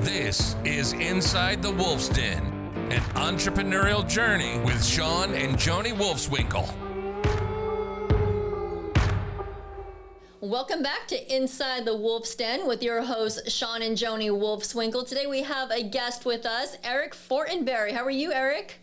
This is Inside the Wolf's Den, an entrepreneurial journey with Shawn and Joni Wolfswinkel. Welcome back to Inside the Wolf's Den with your hosts, Shawn and Joni Wolfswinkel. Today we have a guest with us, Eric Fortenberry. How are you, Eric?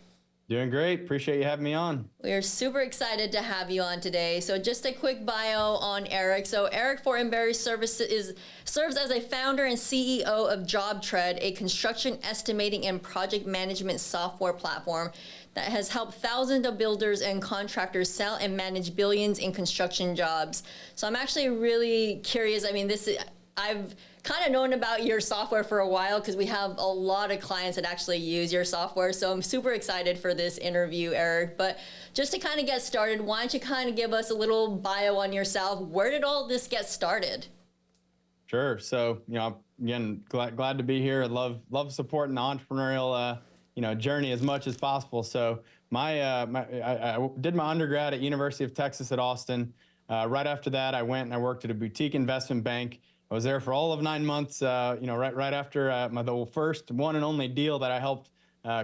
Doing great. Appreciate you having me on. We are super excited to have you on today. So just a quick bio on Eric. So Eric Fortenberry serves as a founder and CEO of JobTread, a construction estimating and project management software platform that has helped thousands of builders and contractors sell and manage billions in construction jobs. So I'm actually really curious. I've kind of known about your software for a while because we have a lot of clients that actually use your software. So I'm super excited for this interview, Eric. But just to kind of get started, why don't you kind of give us a little bio on yourself? Where did all this get started? Sure. So, again, glad to be here. I love supporting the entrepreneurial, journey as much as possible. So I did my undergrad at University of Texas at Austin. Right after that, I went and I worked at a boutique investment bank. I was there for all of 9 months, right after the first one and only deal that I helped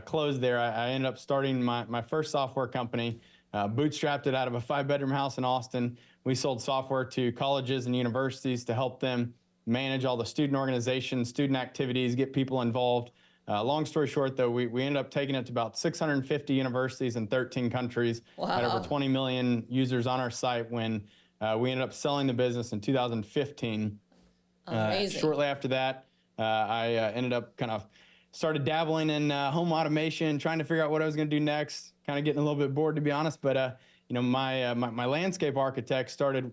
close there. I ended up starting my first software company, bootstrapped it out of a 5-bedroom house in Austin. We sold software to colleges and universities to help them manage all the student organizations, student activities, get people involved. Long story short, though, we ended up taking it to about 650 universities in 13 countries. Wow. Had over 20 million users on our site when we ended up selling the business in 2015. Amazing. Shortly after that, I ended up started dabbling in home automation, trying to figure out what I was going to do next. Kind of getting a little bit bored, to be honest. But my landscape architect started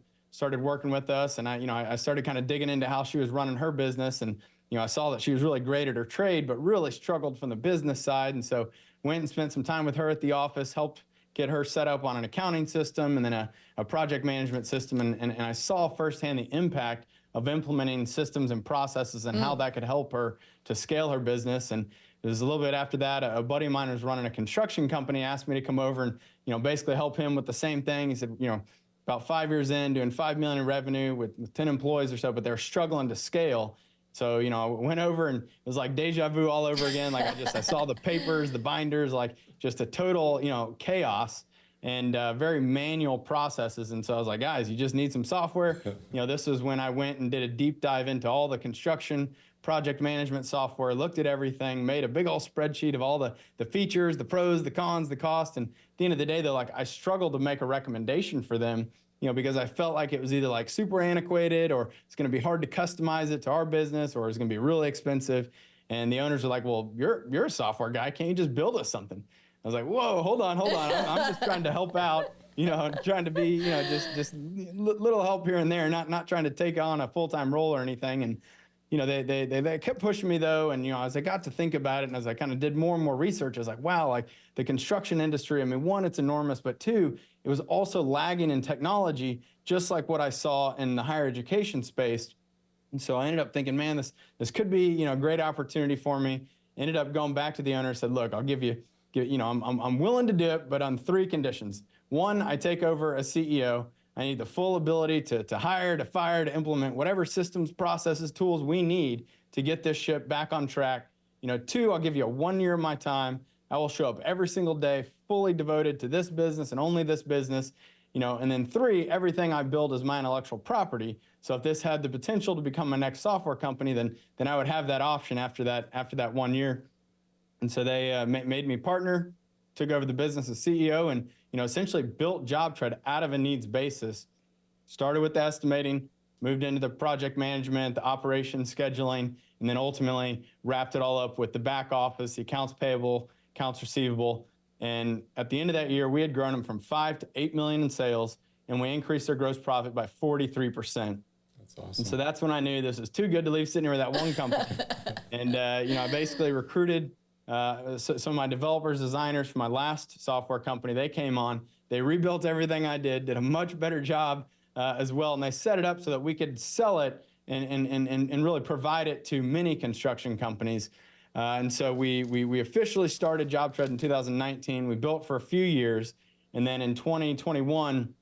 working with us, and I started kind of digging into how she was running her business, and I saw that she was really great at her trade, but really struggled from the business side. And so went and spent some time with her at the office, helped get her set up on an accounting system and then a project management system, and I saw firsthand the impact of implementing systems and processes and how that could help her to scale her business. And it was a little bit after that, a buddy of mine was running a construction company, asked me to come over and, basically help him with the same thing. He said, about 5 years in, doing $5 million in revenue with 10 employees or so, but they're struggling to scale. So, I went over and it was like deja vu all over again. Like I saw the papers, the binders, like just a total, chaos and very manual processes. And so I was like, guys, you just need some software. This is when I went and did a deep dive into all the construction project management software, looked at everything, made a big old spreadsheet of all the features, the pros, the cons, the cost. And at the end of the day, though, I struggled to make a recommendation for them, because I felt like it was either super antiquated or it's going to be hard to customize it to our business or it's going to be really expensive. And the owners are like, well, you're a software guy. Can't you just build us something? I was like, whoa, hold on. I'm just trying to help out, trying to be, just little help here and there, not trying to take on a full-time role or anything. And, they kept pushing me though. And, as I got to think about it and as I kind of did more and more research, I was like, wow, like the construction industry, one, it's enormous, but two, it was also lagging in technology, just like what I saw in the higher education space. And so I ended up thinking, man, this could be, a great opportunity for me. Ended up going back to the owner and said, look, I'll give you, I'm willing to do it, but on 3 conditions. 1, I take over as CEO. I need the full ability to hire, to fire, to implement whatever systems, processes, tools we need to get this ship back on track. 2, I'll give you 1 year of my time. I will show up every single day, fully devoted to this business and only this business. And then 3, everything I build is my intellectual property. So if this had the potential to become my next software company, then I would have that option after that 1 year. And so they made me partner, took over the business as CEO, and essentially built JobTread out of a needs basis. Started with the estimating, moved into the project management, the operations scheduling, and then ultimately wrapped it all up with the back office, the accounts payable, accounts receivable. And at the end of that year, we had grown them from 5 to 8 million in sales, and we increased their gross profit by 43%. That's awesome. And so that's when I knew this was too good to leave sitting here with that one company. And I basically recruited some of my developers, designers from my last software company. They came on, they rebuilt everything I did a much better job as well. And they set it up so that we could sell it and really provide it to many construction companies. And so we officially started JobTread in 2019. We built for a few years. And then in 2021,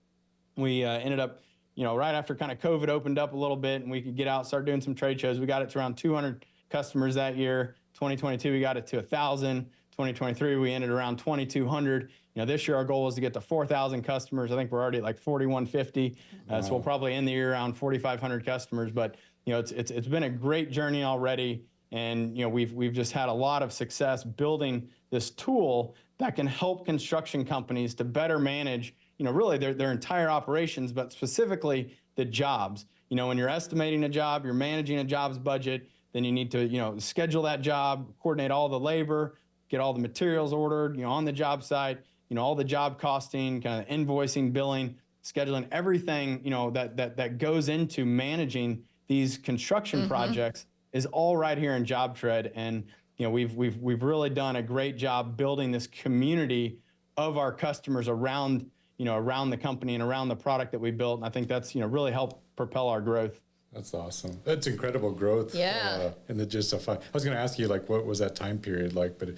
we ended up, right after kind of COVID opened up a little bit and we could get out, start doing some trade shows. We got it to around 200 customers that year. 2022, we got it to 1,000. 2023, we ended around 2,200. This year our goal is to get to 4,000 customers. I think we're already at like 4,150. So we'll probably end the year around 4,500 customers. But it's been a great journey already, and we've just had a lot of success building this tool that can help construction companies to better manage really their entire operations, but specifically the jobs. When you're estimating a job, you're managing a job's budget, then you need to schedule that job, coordinate all the labor, get all the materials ordered on the job site, all the job costing, kind of invoicing, billing, scheduling, everything that goes into managing these construction projects is all right here in JobTread. And we've really done a great job building this community of our customers around the company and around the product that we built. And I think that's really helped propel our growth. That's awesome. That's incredible growth. Yeah. In the just of 5. I was going to ask you what was that time period like, but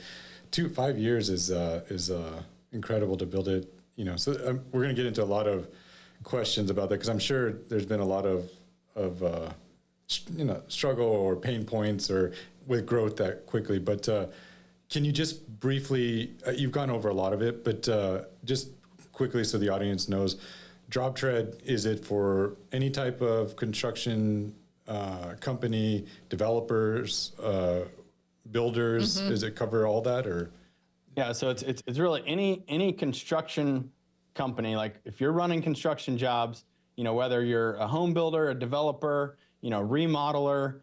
5 years is incredible to build it. So we're going to get into a lot of questions about that, because I'm sure there's been a lot of struggle or pain points or with growth that quickly. But can you just briefly? You've gone over a lot of it, but just quickly so the audience knows. JobTread, is it for any type of construction company, developers, builders? Does it cover all that, or? Yeah, so it's really any construction company. Like if you're running construction jobs, whether you're a home builder, a developer, remodeler,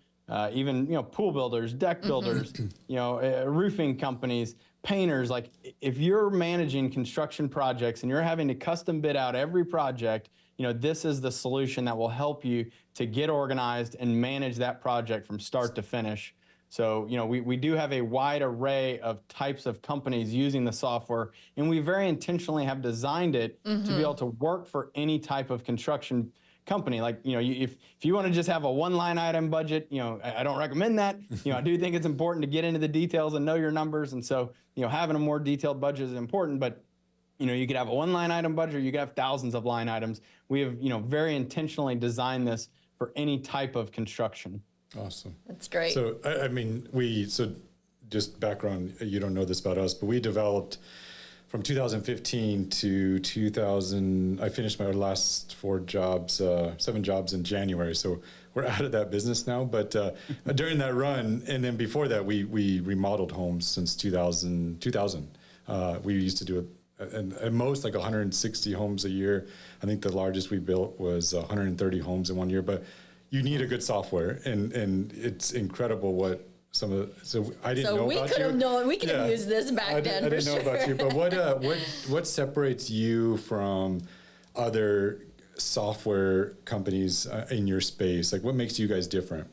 even pool builders, deck builders, roofing companies, painters. Like if you're managing construction projects and you're having to custom bid out every project, this is the solution that will help you to get organized and manage that project from start to finish. So, we do have a wide array of types of companies using the software, and we very intentionally have designed it to be able to work for any type of construction company. Like, if you want to just have a one-line item budget, I don't recommend that. I do think it's important to get into the details and know your numbers. And so, having a more detailed budget is important, but you could have a one-line item budget, or you could have thousands of line items. We have, very intentionally designed this for any type of construction. Awesome. That's great. So, so just background, you don't know this about us, but we developed from 2015 to 2000. I finished my last 7 jobs in January. So we're out of that business now. But during that run, and then before that, we remodeled homes since 2000. We used to do it at most like 160 homes a year. I think the largest we built was 130 homes in one year. But you need a good software, and it's incredible what some of the, so I didn't know about you. We could have used this back then. I didn't know about you, but what separates you from other software companies in your space? Like, what makes you guys different?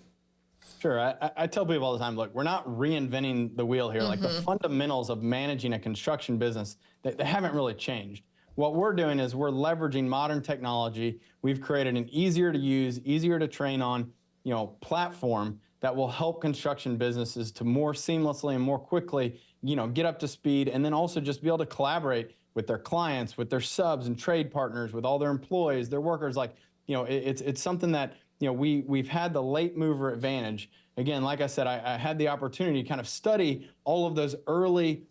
Sure. I tell people all the time, look, we're not reinventing the wheel here. Like the fundamentals of managing a construction business, they haven't really changed. What we're doing is we're leveraging modern technology. We've created an easier to use, easier to train on, platform that will help construction businesses to more seamlessly and more quickly, get up to speed, and then also just be able to collaborate with their clients, with their subs and trade partners, with all their employees, their workers. Like, it's something that, we've had the late mover advantage. Again, like I said, I had the opportunity to kind of study all of those early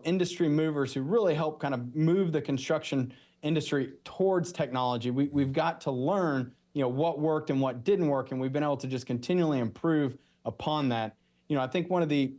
industry movers who really help kind of move the construction industry towards technology. We've got to learn, what worked and what didn't work, and we've been able to just continually improve upon that. I think one of the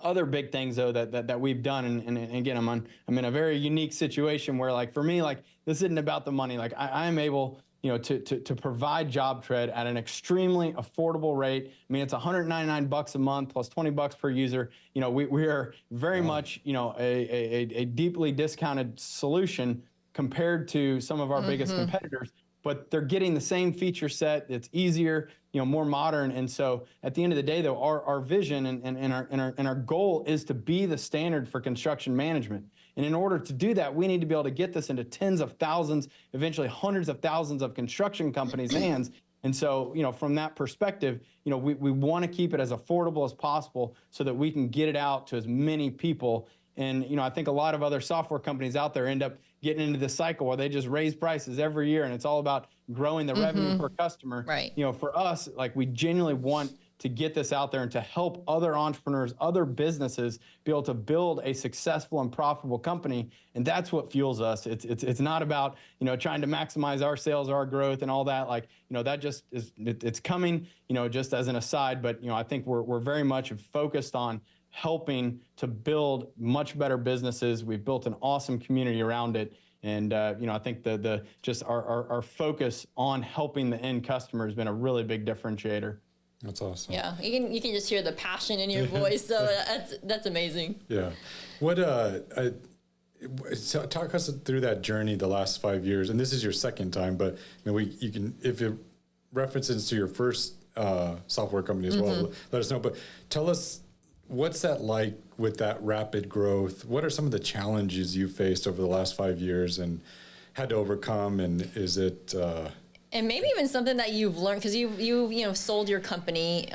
other big things though that we've done, and again, I'm in a very unique situation where, like, for me, like, this isn't about the money. Like, I am able to provide JobTread at an extremely affordable rate. I mean, it's $199 a month plus $20 per user. We are very much, a deeply discounted solution compared to some of our biggest competitors, but they're getting the same feature set. It's easier, more modern. And so at the end of the day, though, our vision and our goal is to be the standard for construction management. And in order to do that, we need to be able to get this into tens of thousands, eventually hundreds of thousands of construction companies' hands. And so, from that perspective, we want to keep it as affordable as possible so that we can get it out to as many people. And, I think a lot of other software companies out there end up getting into this cycle where they just raise prices every year, and it's all about growing the revenue per customer. Right. For us, like, we genuinely want to get this out there and to help other entrepreneurs, other businesses be able to build a successful and profitable company. And that's what fuels us. It's not about, trying to maximize our sales, our growth and all that. Like, that just is, it's coming, just as an aside. But, I think we're very much focused on helping to build much better businesses. We've built an awesome community around it. And, I think the just our focus on helping the end customer has been a really big differentiator. That's awesome. Yeah, you can just hear the passion in your voice. So that's amazing. Yeah. What, talk us through that journey the last 5 years. And this is your second time, but you can, if it references to your first software company as well, let us know. But tell us, what's that like with that rapid growth? What are some of the challenges you faced over the last 5 years and had to overcome? And is it... and maybe even something that you've learned, because you've sold your company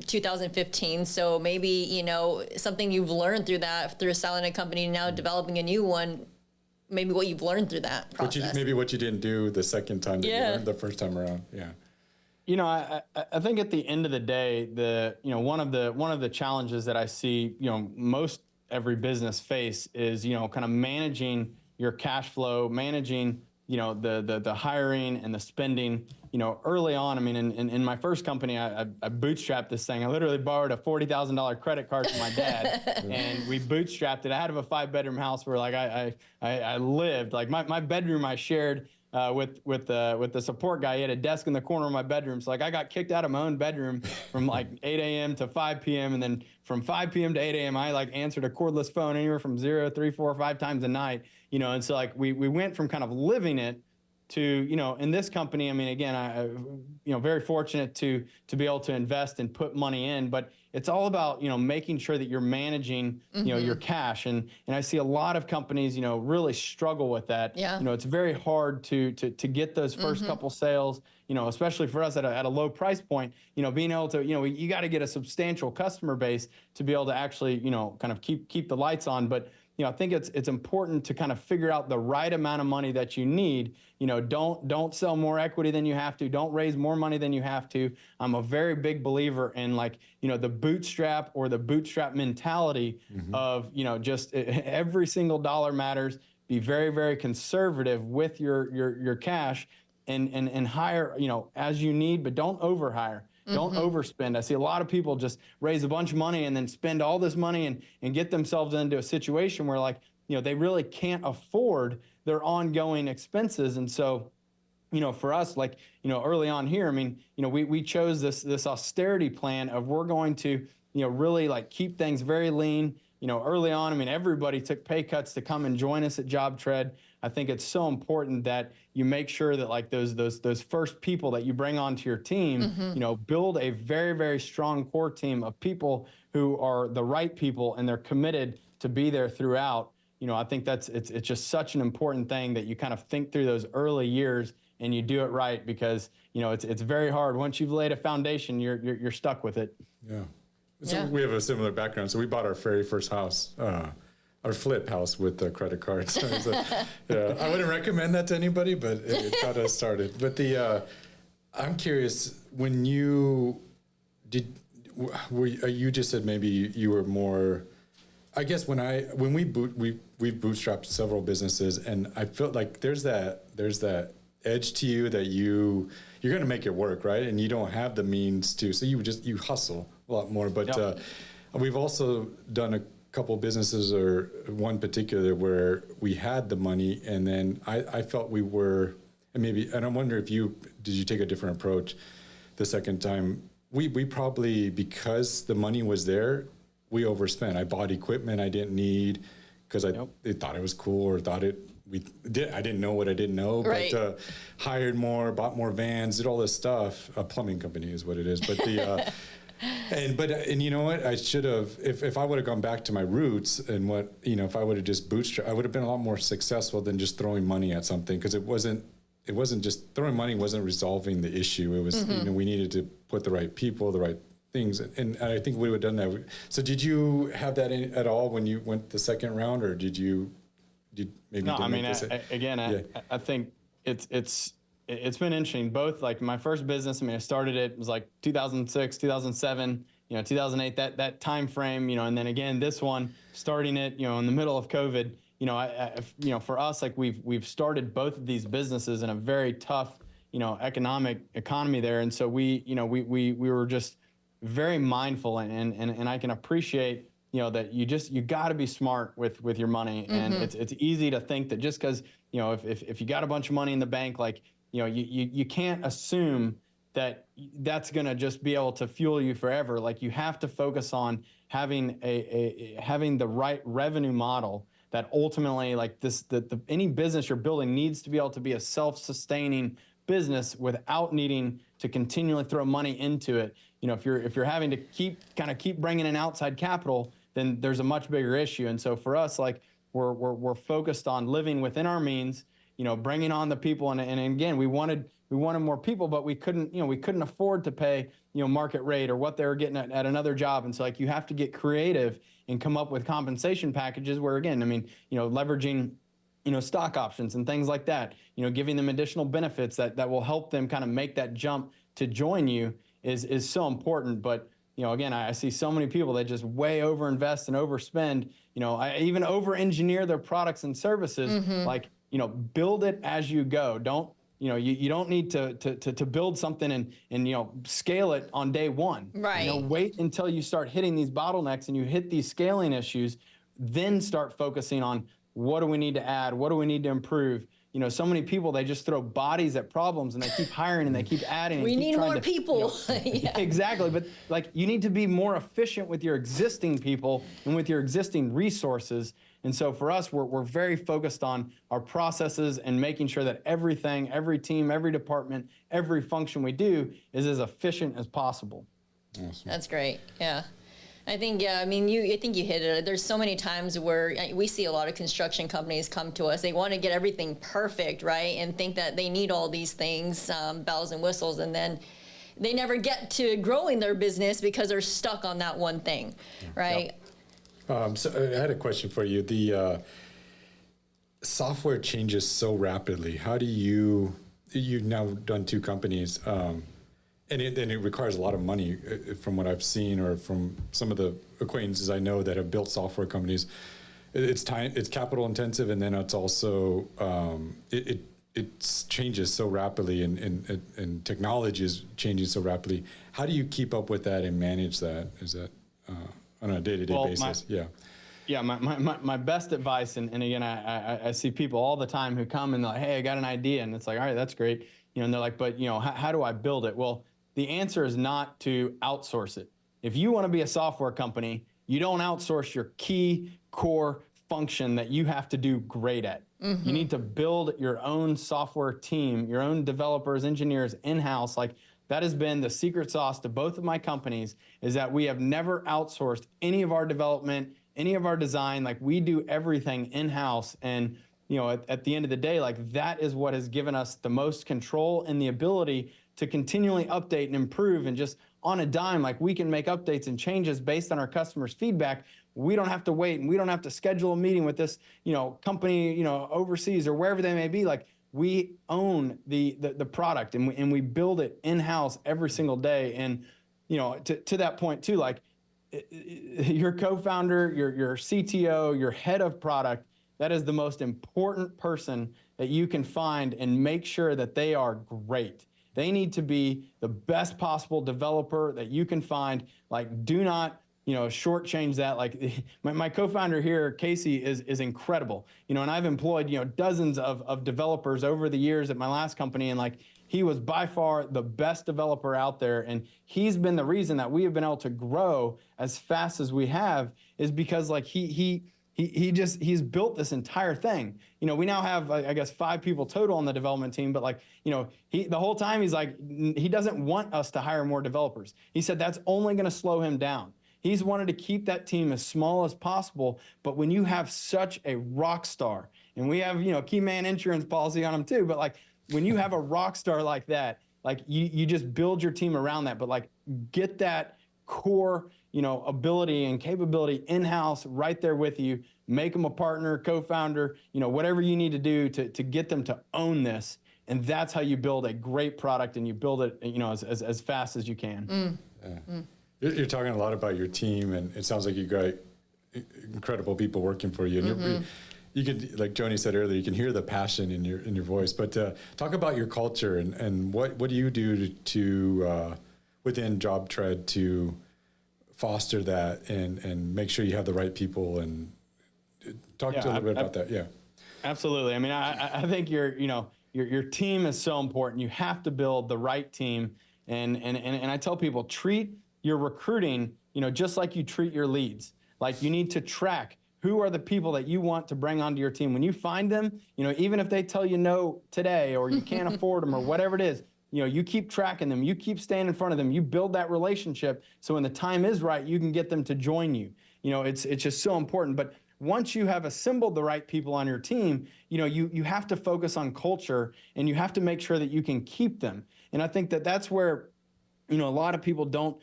2015. So maybe, something you've learned through selling a company, now developing a new one, maybe what you've learned through that process. Maybe what you didn't do the second time that you learned the first time around. Yeah. I think at the end of the day, one of the challenges that I see, most every business face is, kind of managing your cash flow, managing, the hiring and the spending, early on. I mean, in my first company, I bootstrapped this thing. I literally borrowed a $40,000 credit card from my dad and we bootstrapped it. I had a 5-bedroom house where like I lived, like my bedroom I shared with the support guy. He had a desk in the corner of my bedroom. So like I got kicked out of my own bedroom from like 8 a.m. to 5 p.m. And then from 5 p.m. to 8 a.m. I like answered a cordless phone anywhere from 0, 3, 4, 5 times a night, and so like we went from kind of living it to, in this company, I mean, again, I very fortunate to be able to invest and put money in, but it's all about, making sure that you're managing, your cash. And I see a lot of companies, really struggle with that. Yeah. It's very hard to get those first couple sales, especially for us at a low price point, being able to, you got to get a substantial customer base to be able to actually, kind of keep the lights on. But I think it's important to kind of figure out the right amount of money that you need. Don't sell more equity than you have to. Don't raise more money than you have to. I'm a very big believer in the bootstrap or the bootstrap mentality of, just every single dollar matters. Be very, very conservative with your cash and hire, as you need, but don't overhire. Don't overspend. I see a lot of people just raise a bunch of money and then spend all this money and get themselves into a situation where they really can't afford their ongoing expenses. And so, for us, early on here, I mean, we chose this austerity plan of we're going to, really keep things very lean. Early on, I mean, everybody took pay cuts to come and join us at JobTread. I think it's so important that you make sure that those first people that you bring onto your team, build a very, very strong core team of people who are the right people and they're committed to be there throughout. I think it's just such an important thing that you kind of think through those early years and you do it right, because it's very hard. Once you've laid a foundation, you're stuck with it. Yeah. So we have a similar background. So we bought our very first house, our flip house with the credit cards. So, I wouldn't recommend that to anybody, but it got us started. But I'm curious, when you just said maybe you were more, I guess when we bootstrapped several businesses, and I felt like there's that edge to you that you're going to make it work, right? And you don't have the means to, so you hustle a lot more. But we've also done a couple businesses, or one particular where we had the money, and then I felt we were, and I wonder did you take a different approach the second time? We probably, because the money was there, we overspent. I bought equipment I didn't need because I thought it was cool, or thought I didn't know what I didn't know, right. But hired more, bought more vans, did all this stuff. A plumbing company is what it is, but and you know what? I should have, if I would have gone back to my roots and if I would have just bootstrapped, I would have been a lot more successful than just throwing money at something, because it wasn't just throwing money wasn't resolving the issue. It was, we needed to put the right people, the right things. And I think we would have done that. So did you have that at all when you went the second round, or did maybe? No, I mean, I think it's it's been interesting. Both, like my first business, I mean, I started it was like 2006, 2007, 2008, that time frame, and then again, this one, starting it, in the middle of COVID, for us, like we've started both of these businesses in a very tough, economy there. And so we were just very mindful, and I can appreciate, that you got to be smart with your money. And it's easy to think that just because, if you got a bunch of money in the bank, like, you can't assume that that's going to just be able to fuel you forever. Like, you have to focus on having having the right revenue model that ultimately, like any business you're building needs to be able to be a self-sustaining business without needing to continually throw money into it. If you're having to keep bringing in outside capital, then there's a much bigger issue. And so for us, like we're focused on living within our means, bringing on the people. And again, we wanted more people, but we couldn't afford to pay, market rate or what they were getting at another job. And so, like, you have to get creative and come up with compensation packages where, again, I mean, leveraging, stock options and things like that, giving them additional benefits that will help them kind of make that jump to join you is so important. But, again, I see so many people that just way overinvest and overspend, I even over-engineer their products and services, like, build it as you go. Don't, you don't need to build something and scale it on day one. Right. Wait until you start hitting these bottlenecks and you hit these scaling issues, then start focusing on what do we need to add, what do we need to improve. So many people, they just throw bodies at problems and they keep hiring and they keep adding. We need more people. Yeah. Exactly. But like, you need to be more efficient with your existing people and with your existing resources. And so for us, we're very focused on our processes and making sure that everything, every team, every department, every function we do is as efficient as possible. Awesome. That's great. Yeah. I think you hit it. There's so many times where we see a lot of construction companies come to us. They want to get everything perfect, right? And think that they need all these things, bells and whistles, and then they never get to growing their business because they're stuck on that one thing, right? Yep. So I had a question for you. The software changes so rapidly. How do you've now done 2 companies, and it requires a lot of money from what I've seen or from some of the acquaintances I know that have built software companies. It's time, it's capital intensive, and then it's also, it changes so rapidly and technology is changing so rapidly. How do you keep up with that and manage that? Is that on a day-to-day basis? Yeah, my best advice, and again, I see people all the time who come and they're like, hey, I got an idea. And it's like, all right, that's great. And they're like, but how do I build it? Well, the answer is not to outsource it. If you want to be a software company, you don't outsource your key core function that you have to do great at. You need to build your own software team, your own developers, engineers in-house. Like, that has been the secret sauce to both of my companies, is that we have never outsourced any of our development, any of our design. Like, we do everything in-house. And, at the end of the day, like, that is what has given us the most control and the ability to continually update and improve. And just on a dime, like, we can make updates and changes based on our customers' feedback. We don't have to wait, and we don't have to schedule a meeting with this, company, overseas or wherever they may be. Like, we own the product, and we build it in-house every single day. And, to that point too, like, your co-founder, your CTO, your head of product, that is the most important person that you can find, and make sure that they are great. They need to be the best possible developer that you can find. Like, do not, shortchange that. Like, my co-founder here, Casey, is incredible. And I've employed, dozens of developers over the years at my last company. And like, he was by far the best developer out there. And he's been the reason that we have been able to grow as fast as we have, is because like he's built this entire thing. We now have, I guess, 5 people total on the development team, but like, the whole time he's like, he doesn't want us to hire more developers. He said that's only going to slow him down. He's wanted to keep that team as small as possible. But when you have such a rock star, and we have, key man insurance policy on him too, but like, when you have a rock star like that, like, you just build your team around that. But like, get that core, ability and capability in-house right there with you. Make them a partner, co-founder, whatever you need to do to get them to own this. And that's how you build a great product, and you build it, as fast as you can. You're talking a lot about your team, and it sounds like you got incredible people working for you. And you can, like Joni said earlier, you can hear the passion in your voice. But talk about your culture and what do you do to within JobTread to foster that and make sure you have the right people, and talk to a little bit about that. Yeah, absolutely. I mean, I think your team is so important. You have to build the right team, and I tell people, treat your recruiting, just like you treat your leads. Like, you need to track who are the people that you want to bring onto your team. When you find them, even if they tell you no today, or you can't afford them, or whatever it is, you keep tracking them, you keep staying in front of them, you build that relationship, so when the time is right, you can get them to join you. It's just so important. But once you have assembled the right people on your team, you have to focus on culture, and you have to make sure that you can keep them. And I think that that's where, a lot of people don't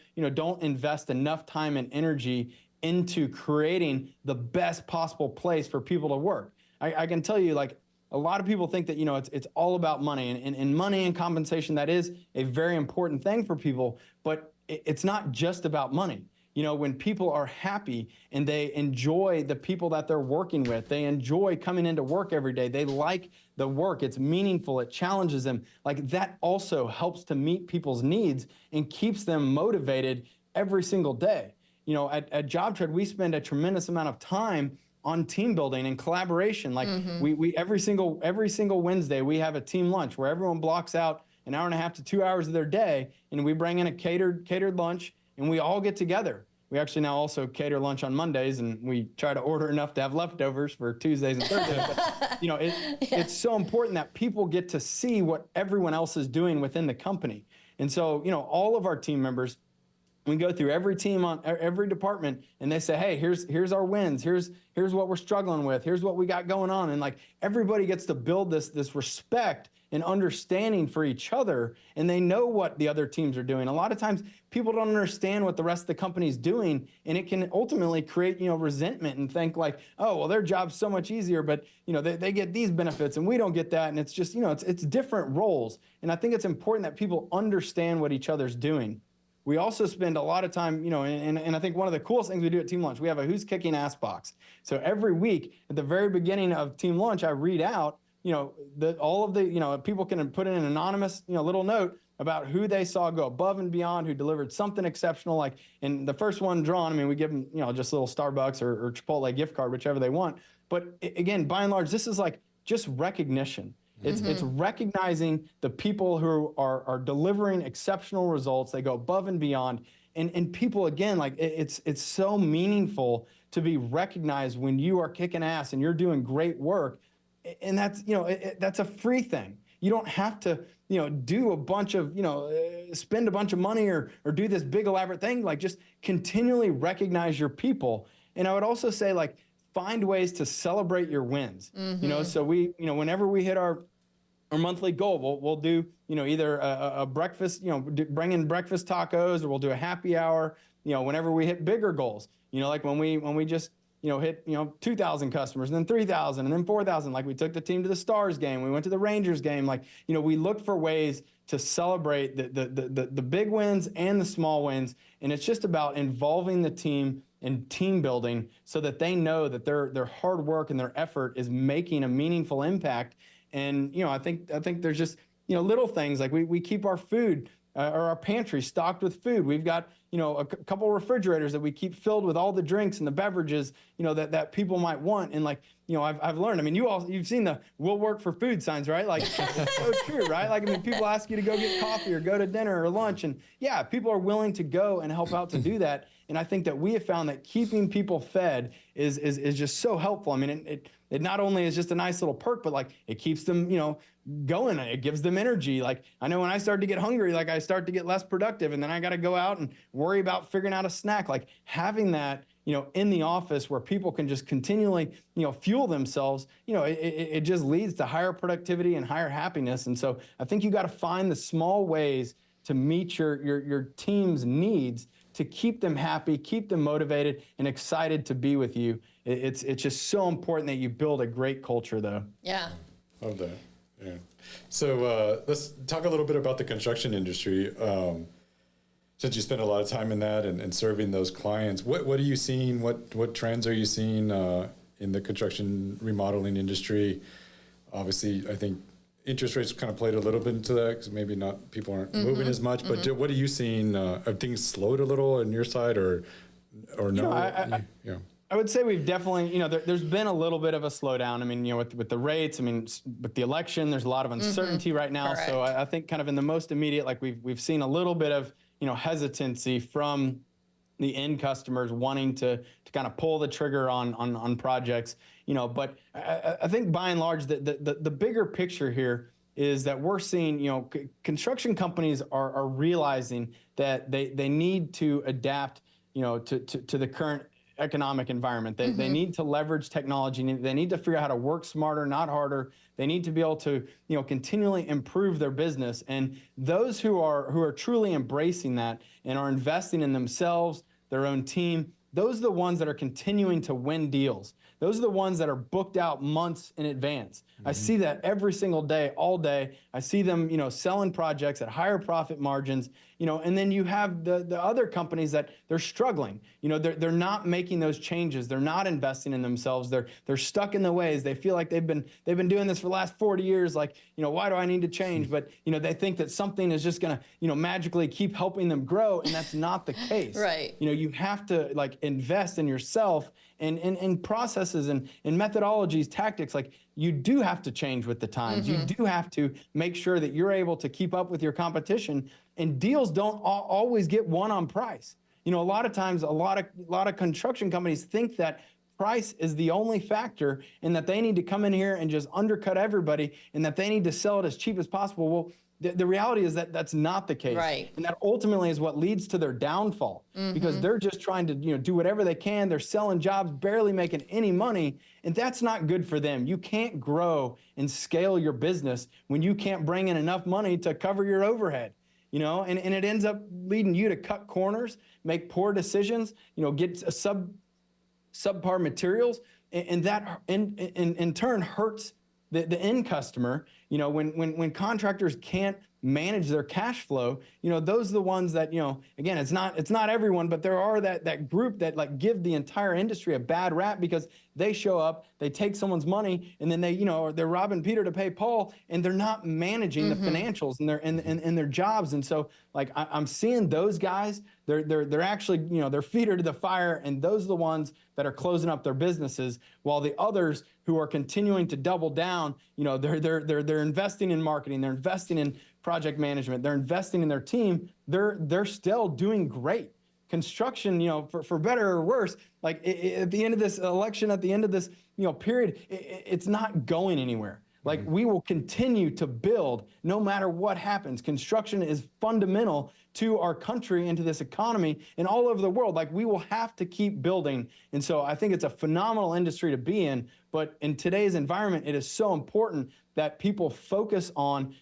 invest enough time and energy into creating the best possible place for people to work. I can tell you, like, a lot of people think that, it's all about money, and money and compensation, that is a very important thing for people, but it's not just about money. When people are happy and they enjoy the people that they're working with, they enjoy coming into work every day, they like the work, it's meaningful, it challenges them, like, that also helps to meet people's needs and keeps them motivated every single day. At JobTread, we spend a tremendous amount of time on team building and collaboration. Like, we every single Wednesday, we have a team lunch where everyone blocks out an hour and a half to 2 hours of their day, and we bring in a catered lunch, and we all get together. We actually now also cater lunch on Mondays, and we try to order enough to have leftovers for Tuesdays and Thursdays. But, it's so important that people get to see what everyone else is doing within the company. And so, all of our team members, we go through every team on every department, and they say, hey, here's our wins, here's what we're struggling with, here's what we got going on. And, like, everybody gets to build this respect and understanding for each other, and they know what the other teams are doing. A lot of times people don't understand what the rest of the company's doing, and it can ultimately create, resentment, and think like, oh, well, their job's so much easier, but, they get these benefits and we don't get that. And it's just, it's different roles. And I think it's important that people understand what each other's doing. We also spend a lot of time, and I think one of the coolest things we do at Team Lunch, we have a Who's Kicking Ass box. So every week at the very beginning of Team Lunch, I read out, all of the, people can put in an anonymous, little note about who they saw go above and beyond, who delivered something exceptional. Like, and the first one drawn, we give them, just a little Starbucks or Chipotle gift card, whichever they want. But again, by and large, this is like just recognition. It's recognizing the people who are delivering exceptional results. They go above and beyond. And people, again, like, it's so meaningful to be recognized when you are kicking ass and you're doing great work. And that's, that's a free thing. You don't have to, do a bunch of, spend a bunch of money or do this big elaborate thing. Like, just continually recognize your people. And I would also say, like, find ways to celebrate your wins. So we, whenever we hit our monthly goal, we'll do, either a breakfast, bring in breakfast tacos, or we'll do a happy hour, whenever we hit bigger goals, like when we just, hit, 2,000 customers, and then 3,000, and then 4,000. Like, we took the team to the Stars game, we went to the Rangers game. Like, we look for ways to celebrate the big wins and the small wins. And it's just about involving the team and team building, so that they know that their hard work and their effort is making a meaningful impact. And, I think there's just, little things like we keep our food or our pantry stocked with food. We've got, a couple refrigerators that we keep filled with all the drinks and the beverages, that people might want. And, like, I've learned, you've seen the "we'll work for food" signs, right? Like, it's so true, right? Like, people ask you to go get coffee or go to dinner or lunch, and yeah, people are willing to go and help out to do that. And I think that we have found that keeping people fed is just so helpful. It not only is just a nice little perk, but, like, it keeps them, going. It gives them energy. Like, I know when I start to get hungry, like, I start to get less productive, and then I got to go out and worry about figuring out a snack. Like, having that, in the office where people can just continually, fuel themselves, it just leads to higher productivity and higher happiness. And so I think you got to find the small ways to meet your team's needs, to keep them happy, keep them motivated and excited to be with you. It's just so important that you build a great culture, though. Yeah. Love that. Yeah. So let's talk a little bit about the construction industry. Since you spend a lot of time in that and serving those clients, what are you seeing? What trends are you seeing in the construction remodeling industry? Obviously, I think interest rates kind of played a little bit into that because maybe not people aren't moving as much. But what are you seeing? Have things slowed a little on your side, or no? I would say we've definitely, there's been a little bit of a slowdown. I mean, with the rates, I mean, with the election, there's a lot of uncertainty right now. Correct. So I think kind of in the most immediate, like we've seen a little bit of, hesitancy from the end customers wanting to kind of pull the trigger on projects, but I think by and large, the bigger picture here is that we're seeing, construction companies are realizing that they need to adapt, to the current economic environment. They need to leverage technology. They need to figure out how to work smarter, not harder. They need to be able to, continually improve their business. And those who are truly embracing that and are investing in themselves, their own team, those are the ones that are continuing to win deals. Those are the ones that are booked out months in advance. I see that every single day, all day. I see them, selling projects at higher profit margins, and then you have the other companies that they're struggling. They're not making those changes. They're not investing in themselves. They're stuck in the ways. They feel like they've been doing this for the last 40 years. Like, why do I need to change? But, they think that something is just going to, magically keep helping them grow. And that's not the case. Right. You have to invest in yourself and processes and methodologies, tactics. Like, you do have to change with the times. You do have to make sure that you're able to keep up with your competition, and deals don't always get won on price. A lot of times, a lot of construction companies think that price is the only factor and that they need to come in here and just undercut everybody and that they need to sell it as cheap as possible. Well, the reality is that that's not the case. Right. And that ultimately is what leads to their downfall, because they're just trying to, do whatever they can. They're selling jobs, barely making any money. And that's not good for them. You can't grow and scale your business when you can't bring in enough money to cover your overhead. And it ends up leading you to cut corners, make poor decisions, get a subpar materials, and that in turn hurts the end customer. When contractors can't manage their cash flow, those are the ones that, again, it's not everyone, but there are that group that give the entire industry a bad rap because they show up, they take someone's money, and then they're robbing Peter to pay Paul, and they're not managing the financials and their jobs. And so I'm seeing those guys, they're actually, their feet are to the fire, and those are the ones that are closing up their businesses, while the others who are continuing to double down, they're investing in marketing, they're investing in project management, they're investing in their team, they're still doing great. Construction, for better or worse, at the end of this election, at the end of this, period, it's not going anywhere. We will continue to build no matter what happens. Construction is fundamental to our country and to this economy and all over the world. We will have to keep building. And so I think it's a phenomenal industry to be in. But in today's environment, it is so important that people focus on,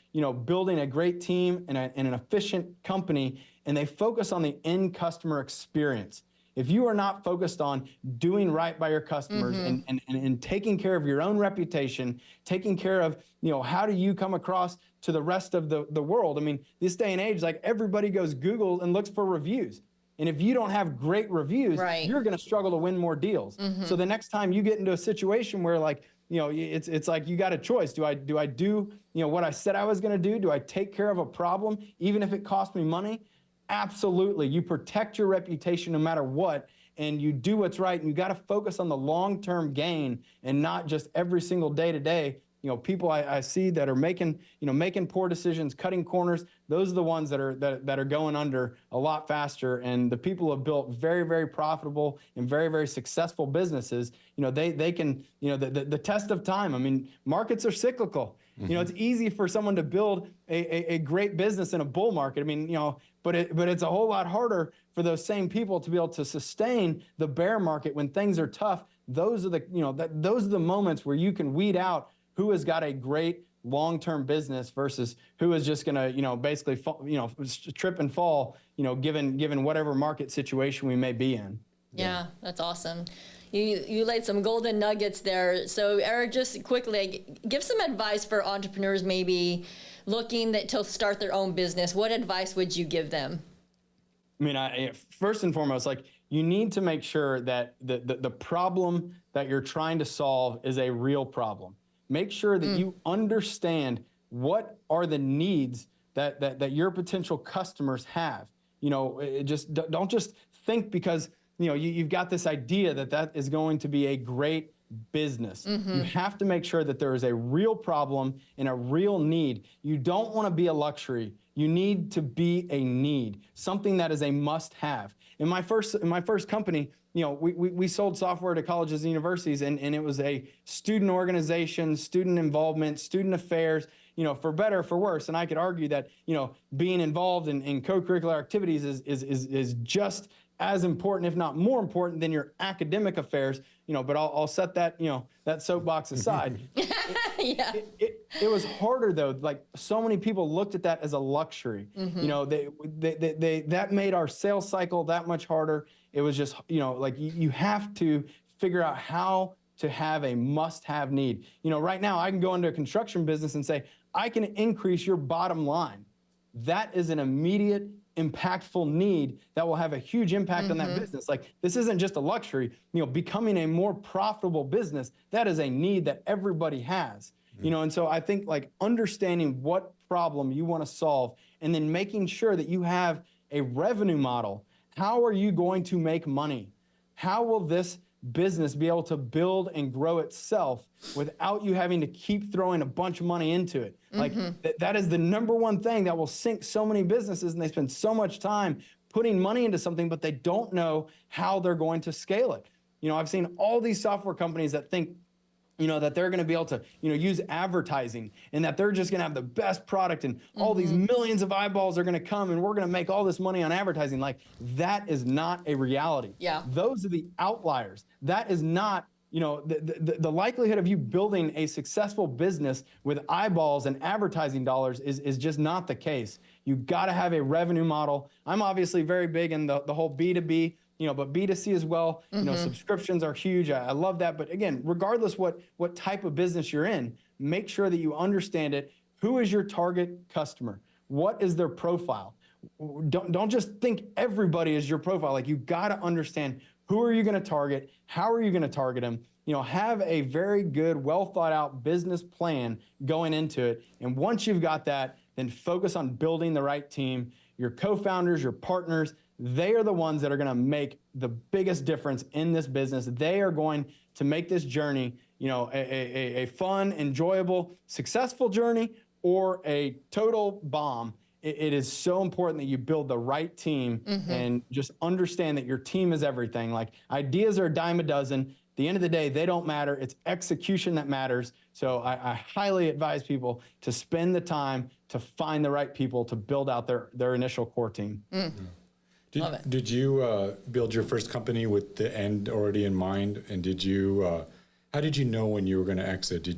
building a great team and an efficient company, and they focus on the end customer experience. If you are not focused on doing right by your customers and taking care of your own reputation, taking care of, how do you come across to the rest of the world? I mean, this day and age, everybody goes Google and looks for reviews. And if you don't have great reviews, you're going to struggle to win more deals. So the next time you get into a situation where it's like you got a choice. Do I do, what I said I was going to do? Do I take care of a problem, even if it costs me money? Absolutely. You protect your reputation no matter what, and you do what's right. And you got to focus on the long-term gain and not just every single day to day. People I see that are making poor decisions, cutting corners. Those are the ones that are going under a lot faster. And the people who have built very, very profitable and very, very successful businesses, they can, the test of time. I mean, markets are cyclical. It's easy for someone to build a great business in a bull market. I mean, but it's a whole lot harder for those same people to be able to sustain the bear market when things are tough. Those are the moments where you can weed out who has got a great long-term business versus who is just going to, basically, trip and fall, given whatever market situation we may be in. Yeah, that's awesome. you laid some golden nuggets there. So Eric, just quickly, give some advice for entrepreneurs maybe looking to start their own business. What advice would you give them? I mean, first and foremost, like, you need to make sure that the problem that you're trying to solve is a real problem. Make sure that you understand what are the needs that your potential customers have. You know, don't just think because, you know, you've got this idea that is going to be a great business. You have to make sure that there is a real problem and a real need. You don't want to be a luxury. You need to be a need, something that is a must-have. In my first company, you know, we sold software to colleges and universities, and it was a student organization, student involvement, student affairs, you know, for better or for worse. And I could argue that, you know, being involved in co-curricular activities is just as important, if not more important, than your academic affairs, you know, but I'll set that, you know, that soapbox aside. Yeah. It was harder though. Like, so many people looked at that as a luxury. You know, they that made our sales cycle that much harder. It was just, you know, like, you have to figure out how to have a must-have need. You know, right now I can go into a construction business and say, I can increase your bottom line. That is an immediate, impactful need that will have a huge impact on that business. Like, this isn't just a luxury, you know, becoming a more profitable business, that is a need that everybody has, you know. And so I think, like, understanding what problem you want to solve and then making sure that you have a revenue model. How are you going to make money? How will this business be able to build and grow itself without you having to keep throwing a bunch of money into it? Like, that is the number one thing that will sink so many businesses, and they spend so much time putting money into something, but they don't know how they're going to scale it. You know, I've seen all these software companies that think, you know, that they're going to be able to, you know, use advertising, and that they're just going to have the best product, and all these millions of eyeballs are going to come, and we're going to make all this money on advertising. Like, that is not a reality. Yeah. Those are the outliers. That is not, you know, the likelihood of you building a successful business with eyeballs and advertising dollars is just not the case. You got to have a revenue model. I'm obviously very big in the whole B2B, you know, but B2C as well. You know, subscriptions are huge. I love that. But again, regardless what type of business you're in, make sure that you understand it. Who is your target customer? What is their profile? Don't just think everybody is your profile. Like, you got to understand, who are you going to target? How are you going to target them? You know, have a very good, well thought out business plan going into it. And once you've got that, then focus on building the right team. Your co-founders, your partners, they are the ones that are going to make the biggest difference in this business. They are going to make this journey, you know, a fun, enjoyable, successful journey, or a total bomb. It is so important that you build the right team and just understand that your team is everything. Like, ideas are a dime a dozen. At the end of the day, they don't matter. It's execution that matters. So I highly advise people to spend the time to find the right people to build out their initial core team. Did you build your first company with the end already in mind? And how did you know when you were going to exit?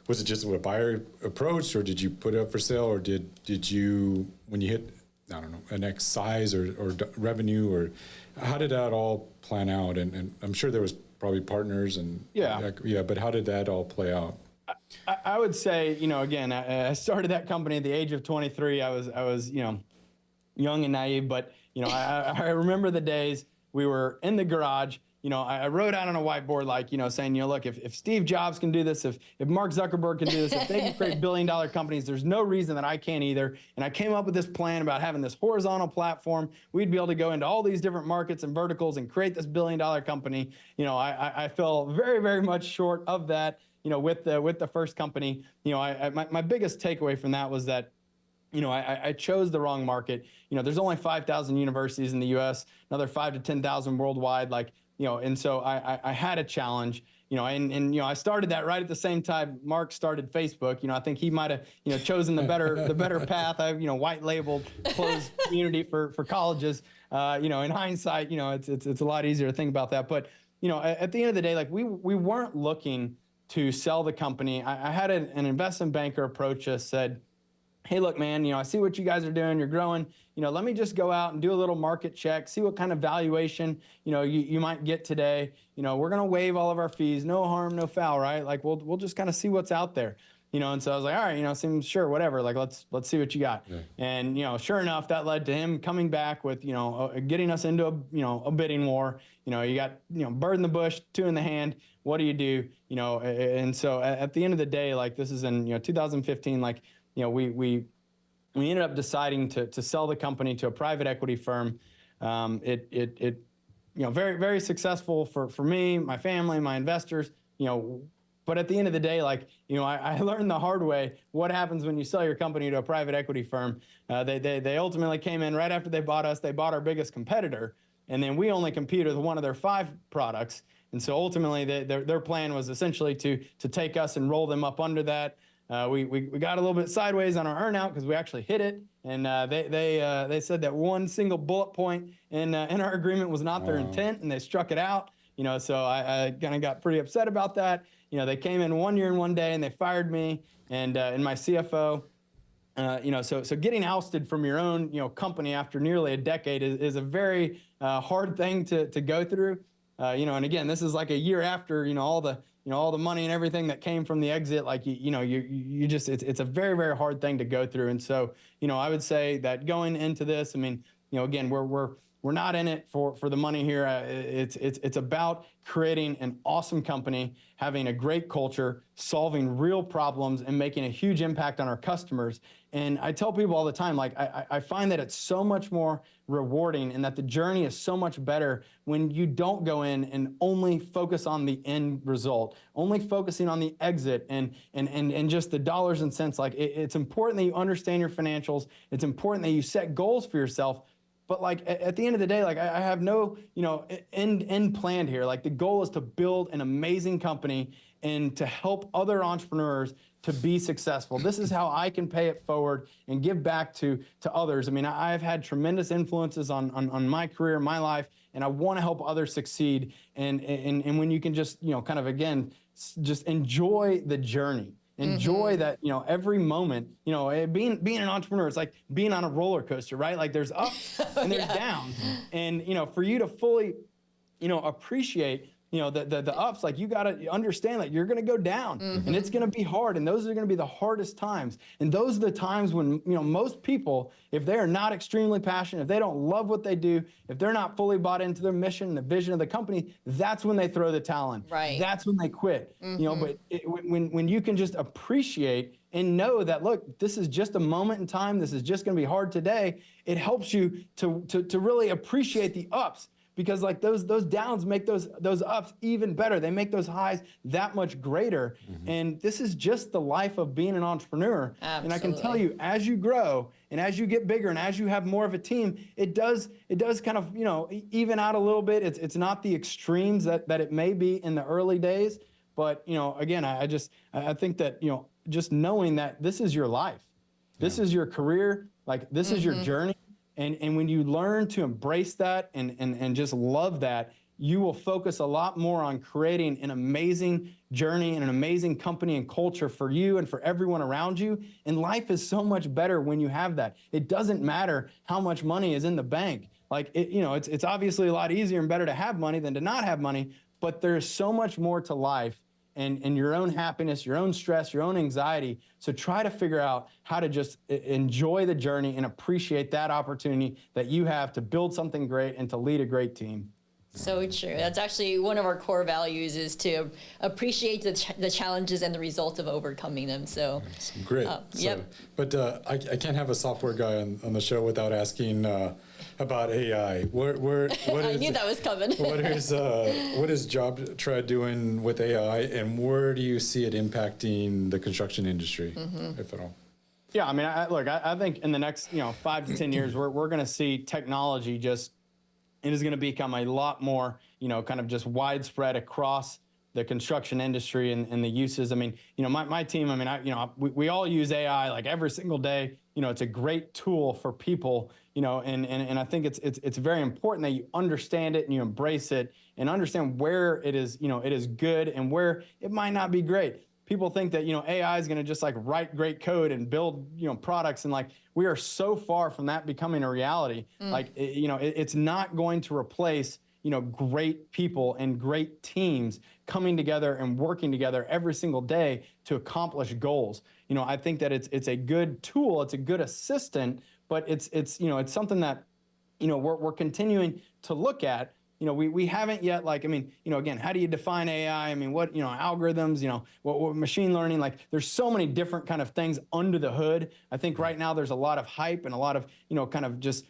Was it just a buyer approach, or did you put it up for sale, or did you, when you hit, I don't know, an X size or revenue, or how did that all plan out? And I'm sure there was probably partners and but how did that all play out? I would say, you know, again, I started that company at the age of 23. I was, you know, young and naive, but, you know, I remember the days we were in the garage. You know, I wrote out on a whiteboard, like, you know, saying, you know, look, if Steve Jobs can do this, if Mark Zuckerberg can do this, if they can create billion-dollar companies, there's no reason that I can't either. And I came up with this plan about having this horizontal platform. We'd be able to go into all these different markets and verticals and create this billion-dollar company. You know, I fell very, very much short of that, you know, with the first company. You know, my biggest takeaway from that was that, you know, I chose the wrong market. You know, there's only 5,000 universities in the U.S., another 5,000 to 10,000 worldwide. Like, you know, and so I had a challenge, you know, and you know, I started that right at the same time Mark started Facebook. You know, I think he might have, you know, chosen the better path. I've, you know, white labeled closed community for colleges. You know, in hindsight, you know, it's a lot easier to think about that. But, you know, at the end of the day, like, we weren't looking to sell the company. I had an investment banker approach us, said, hey, look, man, I see what you guys are doing. You're growing. Let me just go out and do a little market check, see what kind of valuation, you might get today. We're going to waive all of our fees. No harm, no foul, right? Like, we'll just kind of see what's out there. And so I was like, all right, seems sure, whatever. Like, let's see what you got. Yeah. And, sure enough, that led to him coming back with, getting us into a bidding war. You got, bird in the bush, two in the hand. What do you do? And so at the end of the day, like, this is in, 2015, like, we ended up deciding to sell the company to a private equity firm. It very, very successful for me, my family, my investors, but at the end of the day, like, I learned the hard way what happens when you sell your company to a private equity firm. They ultimately came in right after they bought us. They bought our biggest competitor, and then we only compete with one of their 5 products. And so ultimately, their plan was essentially to take us and roll them up under that. We got a little bit sideways on our earnout because we actually hit it, and they said that one single bullet point in our agreement was not their intent, and they struck it out. So I kind of got pretty upset about that. They came in 1 year and 1 day, and they fired me and my CFO. So getting ousted from your own company after nearly a decade is a very hard thing to go through. And again, this is like a year after all the money and everything that came from the exit. Like you just it's a very, very hard thing to go through. And so I would say that going into this, I mean, again, we're not in it for the money here. It's about creating an awesome company, having a great culture, solving real problems, and making a huge impact on our customers. And I tell people all the time, like, I find that it's so much more rewarding and that the journey is so much better when you don't go in and only focus on the end result, only focusing on the exit and just the dollars and cents. Like, it's important that you understand your financials. It's important that you set goals for yourself. But like at the end of the day, like I have no, end planned here. Like the goal is to build an amazing company and to help other entrepreneurs to be successful. This is how I can pay it forward and give back to others. I mean, I've had tremendous influences on my career, my life, and I want to help others succeed. And when you can just, kind of again, just enjoy the journey. Enjoy that, every moment, being an entrepreneur, it's like being on a roller coaster, right? Like there's ups and there's downs. And, for you to fully, appreciate, the ups, like you got to understand that you're going to go down and it's going to be hard. And those are going to be the hardest times. And those are the times when, most people, if they are not extremely passionate, if they don't love what they do, if they're not fully bought into their mission and the vision of the company, that's when they throw the towel in. Right. That's when they quit. But when you can just appreciate and know that, look, this is just a moment in time. This is just going to be hard today. It helps you to really appreciate the ups. Because like those downs make those ups even better. They make those highs that much greater. And this is just the life of being an entrepreneur. Absolutely. And I can tell you, as you grow and as you get bigger and as you have more of a team, it does kind of even out a little bit. It's not the extremes that it may be in the early days. But again, I think that just knowing that this is your life, this is your career, like this is your journey. And when you learn to embrace that and just love that, you will focus a lot more on creating an amazing journey and an amazing company and culture for you and for everyone around you. And life is so much better when you have that. It doesn't matter how much money is in the bank. Like, it's obviously a lot easier and better to have money than to not have money, but there's so much more to life. And your own happiness, your own stress, your own anxiety. So try to figure out how to just enjoy the journey and appreciate that opportunity that you have to build something great and to lead a great team. So true. That's actually one of our core values, is to appreciate the challenges and the results of overcoming them. So great. Yep. But I can't have a software guy on the show without asking about AI. What I knew that was coming. what is JobTread doing with AI, and where do you see it impacting the construction industry, if at all? Yeah, I mean, I think in the next 5 to 10 years, we're going to see technology it is going to become a lot more, kind of just widespread across the construction industry and the uses. I mean, my team, I mean, we all use AI like every single day. It's a great tool for people, and I think it's very important that you understand it and you embrace it and understand where it is, it is good and where it might not be great. people think that, AI is going to just like write great code and build, products. And like, we are so far from that becoming a reality. Like, it's not going to replace, great people and great teams coming together and working together every single day to accomplish goals. I think that it's a good tool, it's a good assistant, but it's something that, we're continuing to look at. We haven't yet, like, again, how do you define AI? What, algorithms, what machine learning, like, there's so many different kind of things under the hood. I think right now there's a lot of hype and a lot of, kind of just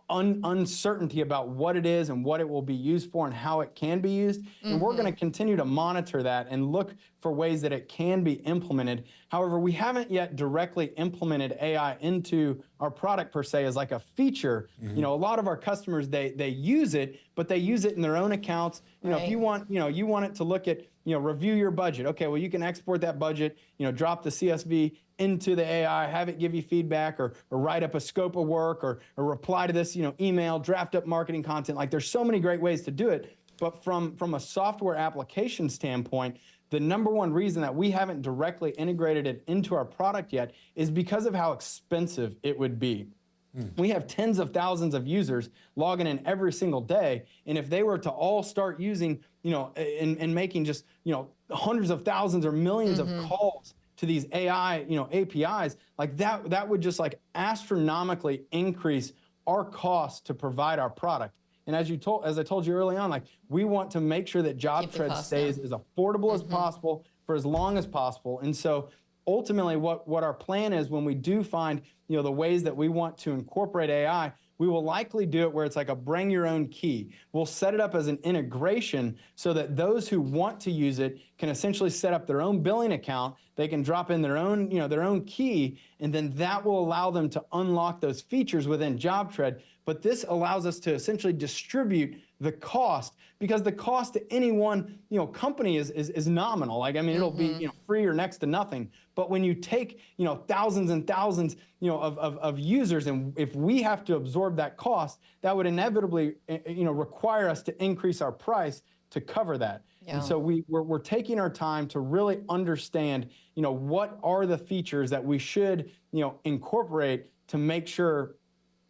uncertainty about what it is and what it will be used for and how it can be used. And we're going to continue to monitor that and look for ways that it can be implemented. However, we haven't yet directly implemented AI into our product per se as like a feature. A lot of our customers, they use it, but they use it in their own accounts. If you want, you want it to look at, review your budget. Okay, well, you can export that budget, drop the CSV into the AI, have it give you feedback, or write up a scope of work, or reply to this, email, draft up marketing content. Like, there's so many great ways to do it. But from a software application standpoint, the number one reason that we haven't directly integrated it into our product yet is because of how expensive it would be. We have tens of thousands of users logging in every single day. And if they were to all start using, and making just, hundreds of thousands or millions of calls to these AI, APIs, like that would just like astronomically increase our cost to provide our product. And as I told you early on, like, we want to make sure that JobTread stays as affordable as possible for as long as possible. And so ultimately what our plan is, when we do find, the ways that we want to incorporate AI, we will likely do it where it's like a bring your own key. We'll set it up as an integration so that those who want to use it can essentially set up their own billing account. They can drop in their own, their own key, and then that will allow them to unlock those features within JobTread. But this allows us to essentially distribute the cost, because the cost to any one, company is nominal. Like, it'll be, free or next to nothing. But when you take, thousands and thousands, of users, and if we have to absorb that cost, that would inevitably, require us to increase our price to cover that. Yeah. And so we're taking our time to really understand, what are the features that we should, incorporate to make sure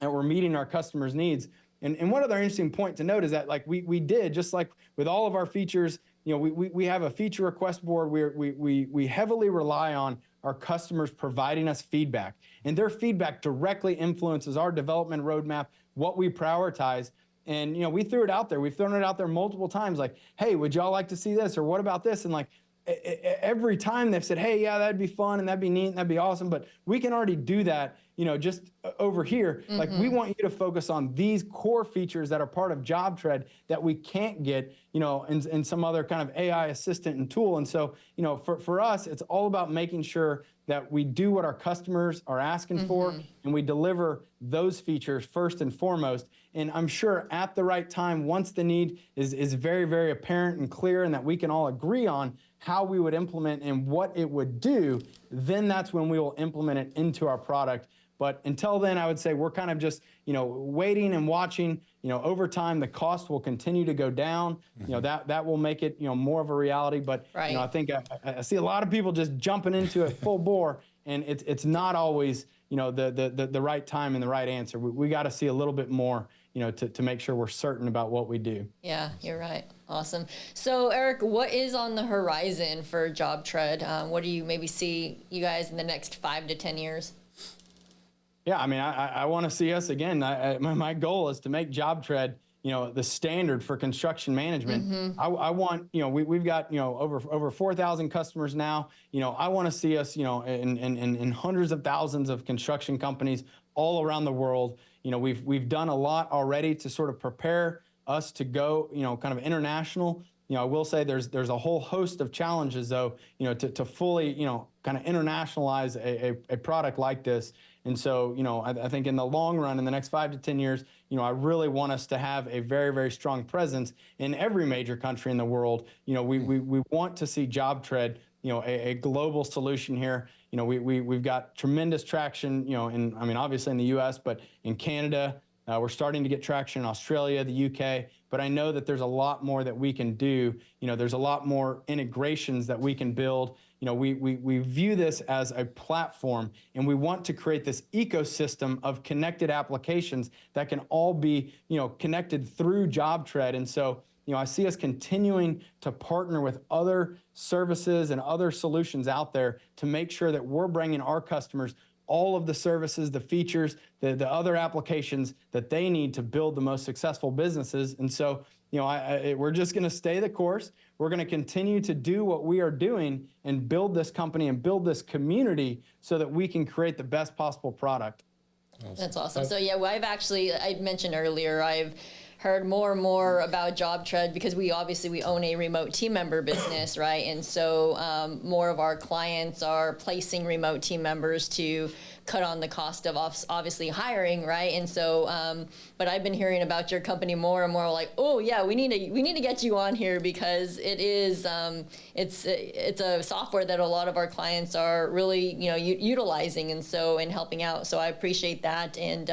that we're meeting our customers' needs. And one other interesting point to note is that, like, we did, just like with all of our features, we have a feature request board where we heavily rely on our customers providing us feedback. And their feedback directly influences our development roadmap, what we prioritize. And, we threw it out there. We've thrown it out there multiple times, like, hey, would y'all like to see this? Or what about this? And like, every time they've said, hey, yeah, that'd be fun and that'd be neat and that'd be awesome, but we can already do that, just over here. Like, we want you to focus on these core features that are part of JobTread that we can't get, in some other kind of AI assistant and tool. And so, for us, it's all about making sure that we do what our customers are asking for, and we deliver those features first and foremost. And I'm sure at the right time, once the need is very, very apparent and clear, and that we can all agree on how we would implement and what it would do, then that's when we will implement it into our product. But until then, I would say we're kind of just, waiting and watching. Over time, the cost will continue to go down. That will make it, more of a reality. But I think I see a lot of people just jumping into it full bore, and it's not always, the right time and the right answer. We got to see a little bit more, to make sure we're certain about what we do. Yeah, you're right. Awesome. So, Eric, what is on the horizon for JobTread? What do you maybe see you guys in the next 5 to 10 years? Yeah, I want to see us again. My goal is to make JobTread, the standard for construction management. I want, we've got, over 4,000 customers now. I want to see us, in hundreds of thousands of construction companies all around the world. We've done a lot already to sort of prepare us to go, kind of international. I will say there's a whole host of challenges, though, to fully, kind of internationalize a product like this. And so, I think in the long run, in the next 5 to 10 years, I really want us to have a very, very strong presence in every major country in the world. We want to see JobTread, a global solution here. We've got tremendous traction, obviously in the U.S., but in Canada, We're starting to get traction in Australia, the UK, but I know that there's a lot more that we can do. There's a lot more integrations that we can build. We view this as a platform, and we want to create this ecosystem of connected applications that can all be, connected through JobTread. And so, I see us continuing to partner with other services and other solutions out there to make sure that we're bringing our customers all of the services, the features, the other applications that they need to build the most successful businesses. And so, we're just going to stay the course. We're going to continue to do what we are doing and build this company and build this community so that we can create the best possible product. Awesome. That's awesome. So yeah, I mentioned earlier, I've heard more and more about JobTread because we own a remote team member business, right? And so more of our clients are placing remote team members to cut on the cost of obviously hiring, right? And so, but I've been hearing about your company more and more, like, oh yeah, we need to get you on here because it is it's a software that a lot of our clients are really utilizing and helping out. So I appreciate that. And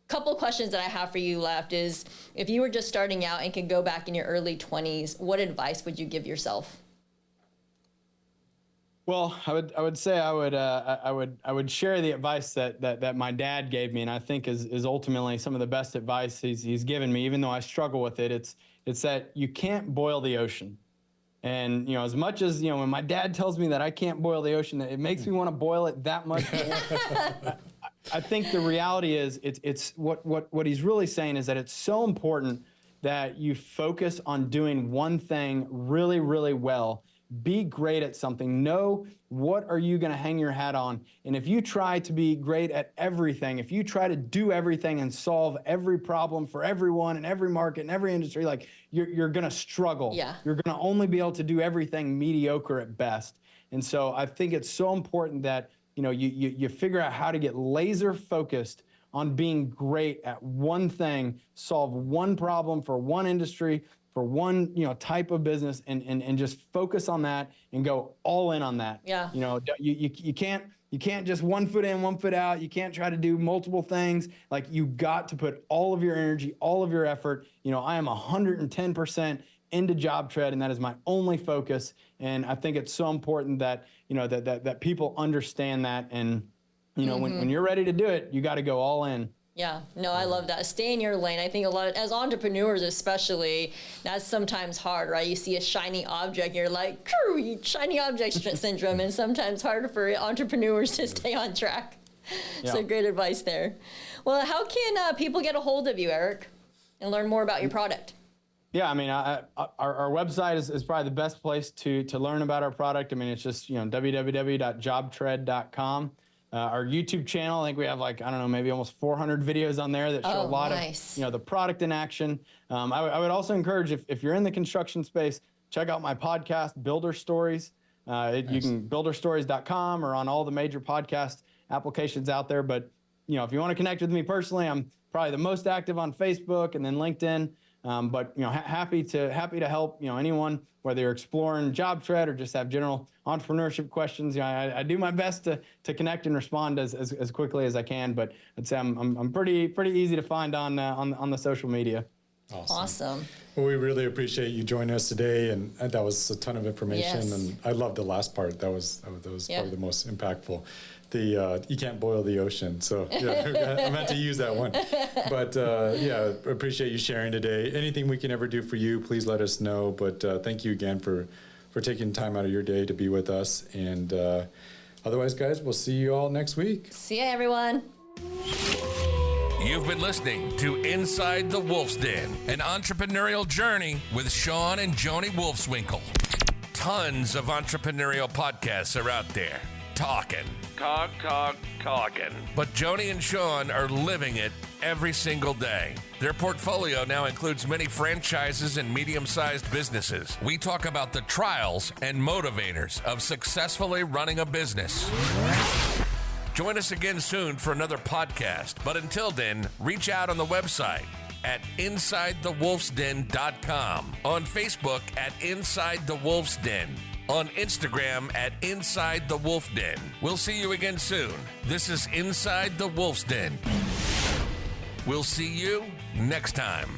couple of questions that I have for you left is, if you were just starting out and could go back in your early 20s, what advice would you give yourself? Well, I would say I would share the advice that my dad gave me, and I think is ultimately some of the best advice he's given me, even though I struggle with it. It's that you can't boil the ocean. And as much as when my dad tells me that I can't boil the ocean, it makes me want to boil it that much more. I think the reality is it's what he's really saying is that it's so important that you focus on doing one thing really, really well. Be great at something. Know what are you going to hang your hat on. And if you try to be great at everything, if you try to do everything and solve every problem for everyone in every market in every industry, like you're going to struggle. Yeah. You're going to only be able to do everything mediocre at best. And so I think it's so important that you figure out how to get laser focused on being great at one thing, solve one problem for one industry, for one type of business, and just focus on that and go all in on that. Yeah. You can't just one foot in, one foot out. You can't try to do multiple things. Like, you got to put all of your energy, all of your effort. I am 110% into JobTread, and that is my only focus. And I think it's so important that that people understand that. And when you're ready to do it, you got to go all in. Yeah, no, I love that. Stay in your lane. I think as entrepreneurs especially, that's sometimes hard, right? You see a shiny object, you're like, shiny object syndrome, and sometimes harder for entrepreneurs to stay on track. Yeah. So great advice there. Well, how can people get a hold of you, Eric, and learn more about your product? Yeah, I mean, our website is probably the best place to learn about our product. I mean, it's just www.jobtread.com. Our YouTube channel, I think we have maybe almost 400 videos on there that show a lot of the product in action. I would also encourage, if you're in the construction space, check out my podcast, Builder Stories. You can builderstories.com or on all the major podcast applications out there. But if you want to connect with me personally, I'm probably the most active on Facebook and then LinkedIn. But happy to help anyone, whether you're exploring JobTread or just have general entrepreneurship questions. I do my best to connect and respond as quickly as I can. But I'd say I'm pretty easy to find on the social media. Awesome. Well, we really appreciate you joining us today, and that was a ton of information. Yes. And I loved the last part. That was probably the most impactful. You can't boil the ocean. So yeah, I meant to use that one. But appreciate you sharing today. Anything we can ever do for you, please let us know. But thank you again for taking time out of your day to be with us. And otherwise, guys, we'll see you all next week. See ya, everyone. You've been listening to Inside the Wolf's Den, an entrepreneurial journey with Shawn and Joni Wolfswinkel. Tons of entrepreneurial podcasts are out there. Talking. But Joni and Shawn are living it every single day. Their portfolio now includes many franchises and medium-sized businesses. We talk about the trials and motivators of successfully running a business. Join us again soon for another podcast. But until then, reach out on the website at InsideTheWolfsDen.com, on Facebook at Inside the Wolf's Den, on Instagram at Inside the Wolf Den. We'll see you again soon. This is Inside the Wolf's Den. We'll see you next time.